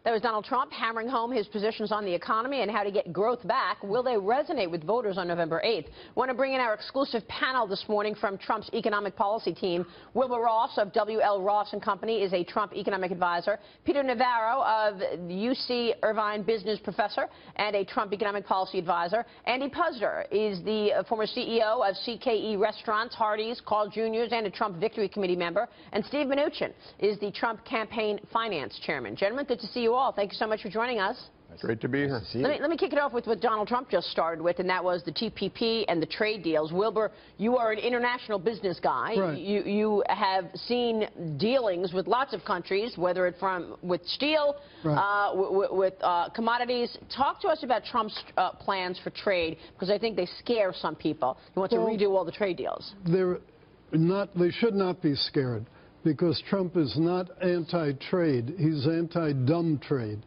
That was Donald Trump hammering home his positions on the economy and how to get growth back. Will they resonate with voters on November 8th? Want to bring in our exclusive panel this morning from Trump's economic policy team. Wilbur Ross of W.L. Ross & Company is a Trump economic advisor. Peter Navarro of UC Irvine business professor and a Trump economic policy advisor. Andy Puzder is the former CEO of CKE Restaurants, Hardee's, Carl Jr.'s, and a Trump Victory Committee member. And Steve Mnuchin is the Trump campaign finance chairman. Gentlemen, good to see you all. Thank you so much for joining us. Great to be here. Let me kick it off with what Donald Trump just started with, and that was the TPP and the trade deals. Wilbur, you are an international business guy. Right. You have seen dealings with lots of countries, whether it's with steel, right, with commodities. Talk to us about Trump's plans for trade, because I think they scare some people. He wants to redo all the trade deals. They should not be scared, because Trump is not anti-trade. He's anti-dumb trade.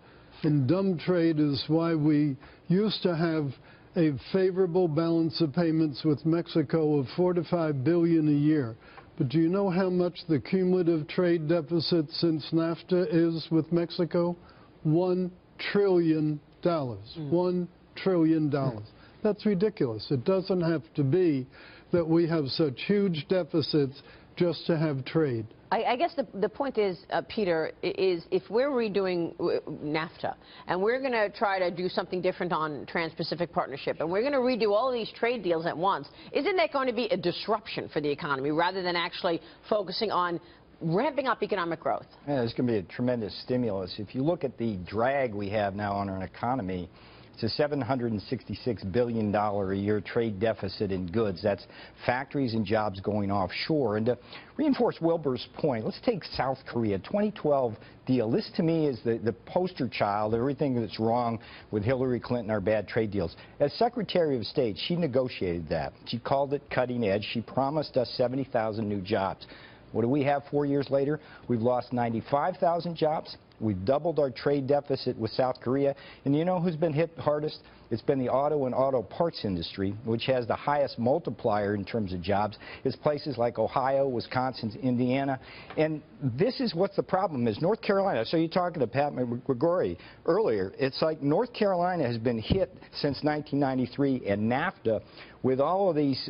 And dumb trade is why we used to have a favorable balance of payments with Mexico of $4 to $5 billion a year. But do you know how much the cumulative trade deficit since NAFTA is with Mexico? $1 trillion. $1 trillion. That's ridiculous. It doesn't have to be that we have such huge deficits just to have trade. I guess the point is, Peter, is if we're redoing NAFTA and we're going to try to do something different on Trans-Pacific Partnership and we're going to redo all of these trade deals at once, isn't that going to be a disruption for the economy rather than actually focusing on ramping up economic growth? Yeah, there's going to be a tremendous stimulus. If you look at the drag we have now on our economy, it's a $766 billion a year trade deficit in goods. That's factories and jobs going offshore. And to reinforce Wilbur's point, let's take South Korea, 2012 deal. This, to me, is the poster child of everything that's wrong with Hillary Clinton, our bad trade deals. As Secretary of State, she negotiated that. She called it cutting edge. She promised us 70,000 new jobs. What do we have 4 years later? We've lost 95,000 jobs. We've doubled our trade deficit with South Korea. And you know who's been hit hardest? It's been the auto and auto parts industry, which has the highest multiplier in terms of jobs. It's places like Ohio, Wisconsin, Indiana. And this is what the problem is. North Carolina, so you're talking to Pat McGrory earlier, it's like North Carolina has been hit since 1993 and NAFTA with all of these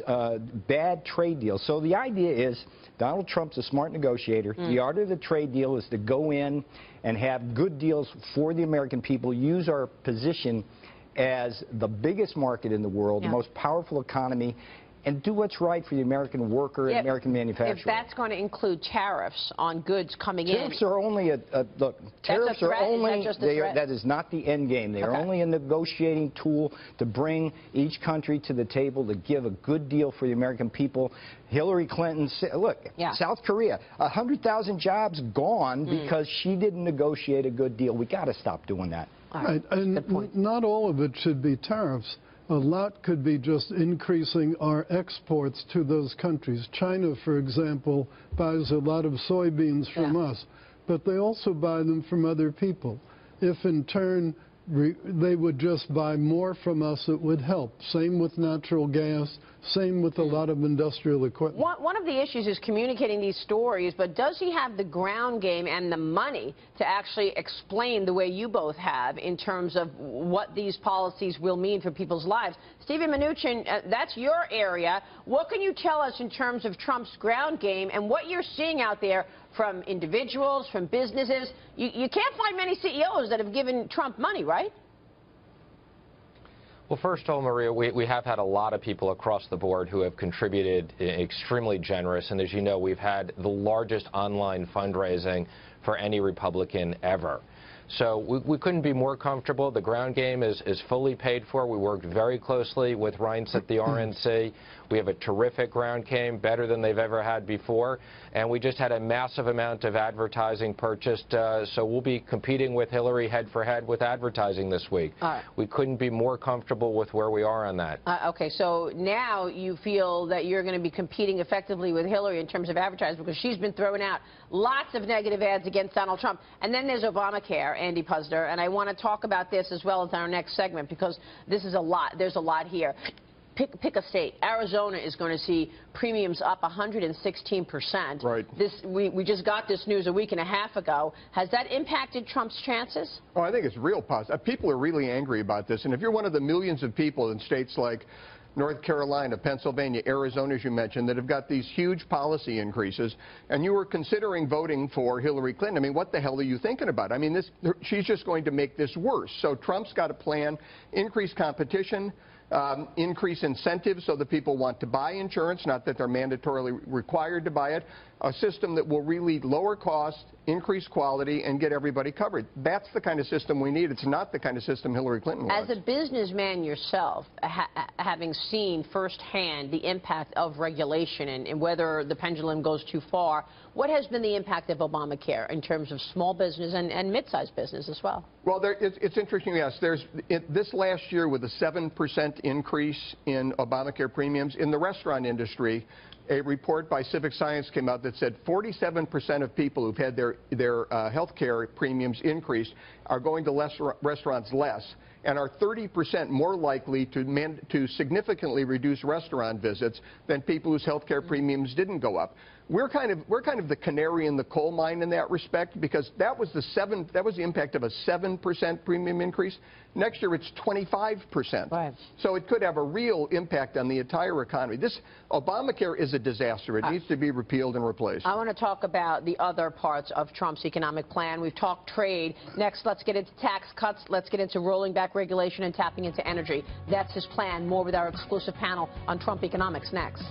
bad trade deals. So the idea is Donald Trump's a smart negotiator. The art of the trade deal is to go in and have good deals for the American people, use our position as the biggest market in the world, the most powerful economy, and do what's right for the American worker and American manufacturer. If that's going to include tariffs on goods coming in. Tariffs are only look, tariffs are only, that is not the end game. They are only a negotiating tool to bring each country to the table to give a good deal for the American people. Hillary Clinton, look, South Korea, 100,000 jobs gone because she didn't negotiate a good deal. We got to stop doing that. Right, and not all of it should be tariffs. A lot could be just increasing our exports to those countries. China, for example, buys a lot of soybeans from us, but they also buy them from other people. If in turn they would just buy more from us, it would help. Same with natural gas, same with a lot of industrial equipment. One of the issues is communicating these stories, but does he have the ground game and the money to actually explain the way you both have in terms of what these policies will mean for people's lives? Stephen Mnuchin, that's your area. What can you tell us in terms of Trump's ground game and what you're seeing out there from individuals, from businesses? You can't find many CEOs that have given Trump money, right? Well, first of all, Maria, we have had a lot of people across the board who have contributed extremely generous. And as you know, we've had the largest online fundraising for any Republican ever. So we couldn't be more comfortable. The ground game is fully paid for. We worked very closely with Reince at the RNC. We have a terrific ground game, better than they've ever had before. And we just had a massive amount of advertising purchased. So we'll be competing with Hillary head for head with advertising this week. We couldn't be more comfortable with where we are on that. Okay, so now you feel that you're going to be competing effectively with Hillary in terms of advertising, because she's been throwing out lots of negative ads against Donald Trump. And then there's Obamacare, Andy Puzder, and I want to talk about this as well as our next segment, because this is a lot. There's a lot here. pick a state. Arizona is going to see premiums up 116%. Right. We just got this news a week and a half ago. Has that impacted Trump's chances? Oh, I think it's real positive. People are really angry about this. And if you're one of the millions of people in states like North Carolina, Pennsylvania, Arizona, as you mentioned, that have got these huge policy increases, and you were considering voting for Hillary Clinton, I mean, what the hell are you thinking about? I mean, she's just going to make this worse. So Trump's got a plan, increase competition, increase incentives so that people want to buy insurance, not that they're mandatorily required to buy it, a system that will really lower cost, increase quality, and get everybody covered. That's the kind of system we need. It's not the kind of system Hillary Clinton wants. As a businessman yourself, having seen firsthand the impact of regulation and whether the pendulum goes too far, what has been the impact of Obamacare in terms of small business and mid-sized business as well? Well, it's interesting, yes. This last year with a 7% increase in Obamacare premiums in the restaurant industry, a report by Civic Science came out that said 47% of people who've had their health care premiums increased are going to restaurants less and are 30% more likely to significantly reduce restaurant visits than people whose health care premiums didn't go up. We're kind of the canary in the coal mine in that respect, because that was the impact of a 7% premium increase. Next year it's 25%. Right. So it could have a real impact on the entire economy. This Obamacare is a disaster. It needs to be repealed and replaced. I want to talk about the other parts of Trump's economic plan. We've talked trade. Next, let's get into tax cuts. Let's get into rolling back regulation and tapping into energy. That's his plan. More with our exclusive panel on Trump economics next.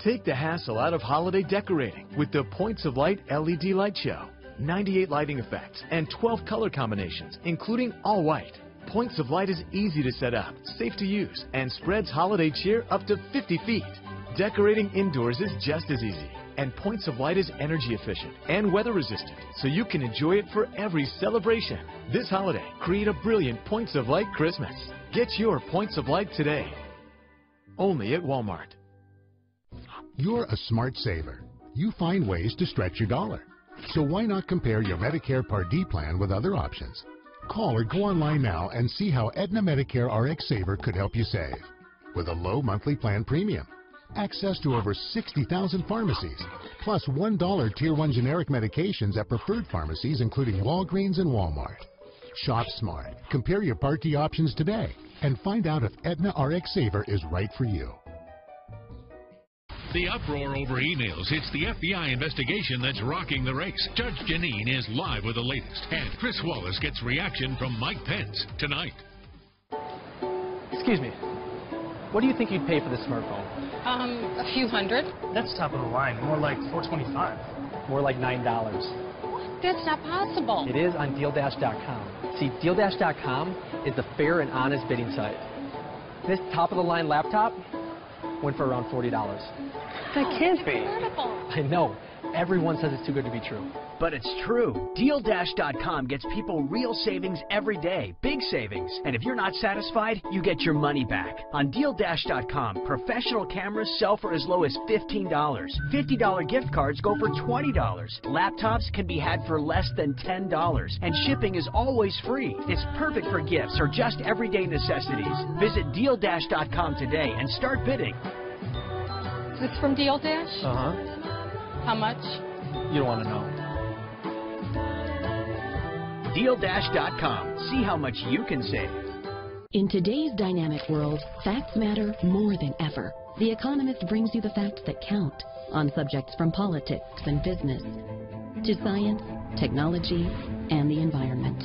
Take the hassle out of holiday decorating with the Points of Light LED light show. 98 lighting effects and 12 color combinations, including all white. Points of Light is easy to set up, safe to use, and spreads holiday cheer up to 50 feet. Decorating indoors is just as easy. And Points of Light is energy efficient and weather resistant, so you can enjoy it for every celebration. This holiday, create a brilliant Points of Light Christmas. Get your Points of Light today. Only at Walmart. You're a smart saver. You find ways to stretch your dollar. So why not compare your Medicare Part D plan with other options? Call or go online now and see how Aetna Medicare RX Saver could help you save. With a low monthly plan premium, access to over 60,000 pharmacies, plus $1 Tier 1 generic medications at preferred pharmacies including Walgreens and Walmart. Shop smart. Compare your Part D options today and find out if Aetna RX Saver is right for you. The uproar over emails. It's the FBI investigation that's rocking the race. Judge Janine is live with the latest. And Chris Wallace gets reaction from Mike Pence tonight. Excuse me. What do you think you'd pay for this smartphone? A few hundred. That's top of the line. More like $425. More like $9. What? That's not possible. It is on DealDash.com. See, DealDash.com is the fair and honest bidding site. This top of the line laptop went for around $40. That can't be. Incredible. I know. Everyone says it's too good to be true. But it's true. DealDash.com gets people real savings every day. Big savings. And if you're not satisfied, you get your money back. On DealDash.com, professional cameras sell for as low as $15. $50 gift cards go for $20. Laptops can be had for less than $10. And shipping is always free. It's perfect for gifts or just everyday necessities. Visit DealDash.com today and start bidding. Is this from Deal Dash? Uh-huh. How much? You don't want to know. DealDash.com. See how much you can save. In today's dynamic world, facts matter more than ever. The Economist brings you the facts that count on subjects from politics and business to science, technology, and the environment.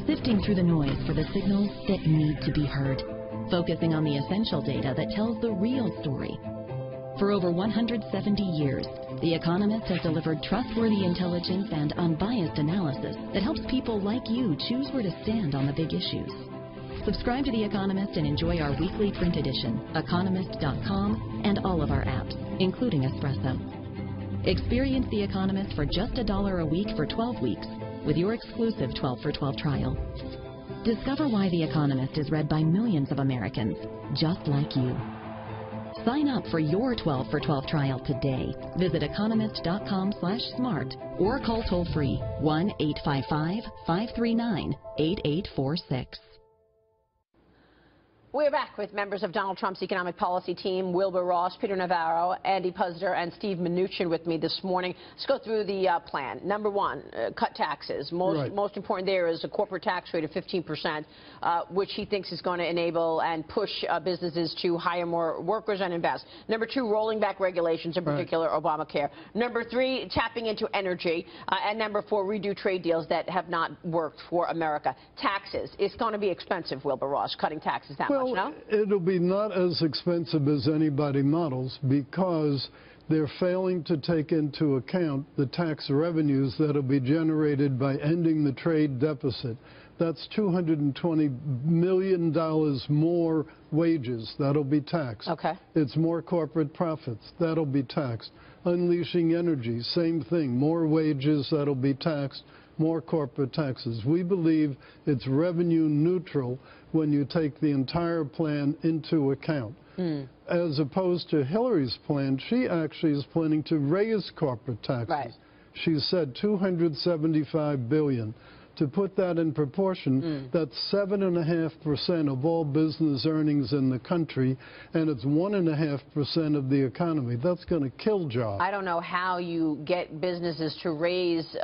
Sifting through the noise for the signals that need to be heard. Focusing on the essential data that tells the real story. For over 170 years, The Economist has delivered trustworthy intelligence and unbiased analysis that helps people like you choose where to stand on the big issues. Subscribe to The Economist and enjoy our weekly print edition, economist.com, and all of our apps, including Espresso. Experience The Economist for just $1 a week for 12 weeks with your exclusive 12 for 12 trial. Discover why The Economist is read by millions of Americans just like you. Sign up for your 12 for 12 trial today. Visit economist.com/smart or call toll-free 1-855-539-8846. We're back with members of Donald Trump's economic policy team, Wilbur Ross, Peter Navarro, Andy Puzder, and Steve Mnuchin with me this morning. Let's go through the plan. Number one, cut taxes. Most important there is a corporate tax rate of 15%, which he thinks is going to enable and push businesses to hire more workers and invest. Number two, rolling back regulations, in particular Obamacare. Number three, tapping into energy. And number four, redo trade deals that have not worked for America. Taxes. It's going to be expensive, Wilbur Ross, cutting taxes that much. No? It'll be not as expensive as anybody models because they're failing to take into account the tax revenues that will be generated by ending the trade deficit. That's $220 million more wages that'll be taxed. Okay. It's more corporate profits that'll be taxed. Unleashing energy, same thing. More wages that'll be taxed, more corporate taxes. We believe it's revenue neutral when you take the entire plan into account. As opposed to Hillary's plan, she actually is planning to raise corporate taxes. Right. She said $275 billion. To put that in proportion, that's 7.5% of all business earnings in the country, and it's 1.5% of the economy. That's going to kill jobs. I don't know how you get businesses to raise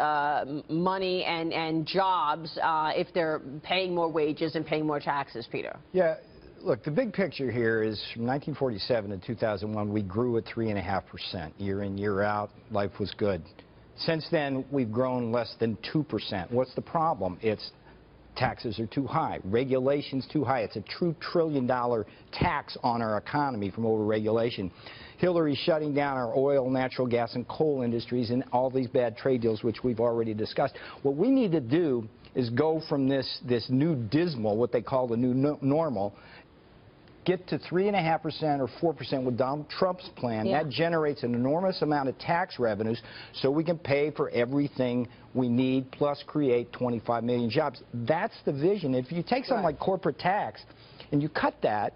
money and jobs if they're paying more wages and paying more taxes, Peter. Yeah. Look, the big picture here is from 1947 to 2001, we grew at 3.5%. Year in, year out, life was good. Since then, we've grown less than 2%. What's the problem? It's taxes are too high. Regulation's too high. It's a true $1 trillion tax on our economy from overregulation. Hillary's shutting down our oil, natural gas, and coal industries and all these bad trade deals, which we've already discussed. What we need to do is go from this new dismal, what they call the new normal, get to 3.5% or 4% with Donald Trump's plan. Yeah. That generates an enormous amount of tax revenues so we can pay for everything we need, plus create 25 million jobs. That's the vision. If you take something like corporate tax and you cut that,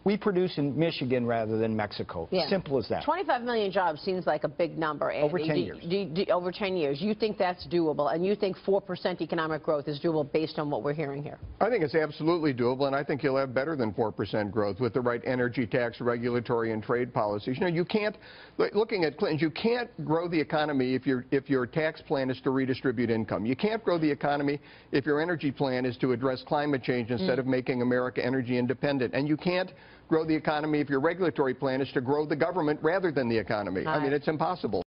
we produce in Michigan rather than Mexico. Yeah. Simple as that. 25 million jobs seems like a big number, Andy. Over 10 years. Over 10 years. You think that's doable, and you think 4% economic growth is doable based on what we're hearing here? I think it's absolutely doable, and I think you'll have better than 4% growth with the right energy tax, regulatory, and trade policies. You know, you can't, looking at Clinton's, you can't grow the economy if your tax plan is to redistribute income. You can't grow the economy if your energy plan is to address climate change instead of making America energy independent. And you can't grow the economy if your regulatory plan is to grow the government rather than the economy. I mean, it's impossible.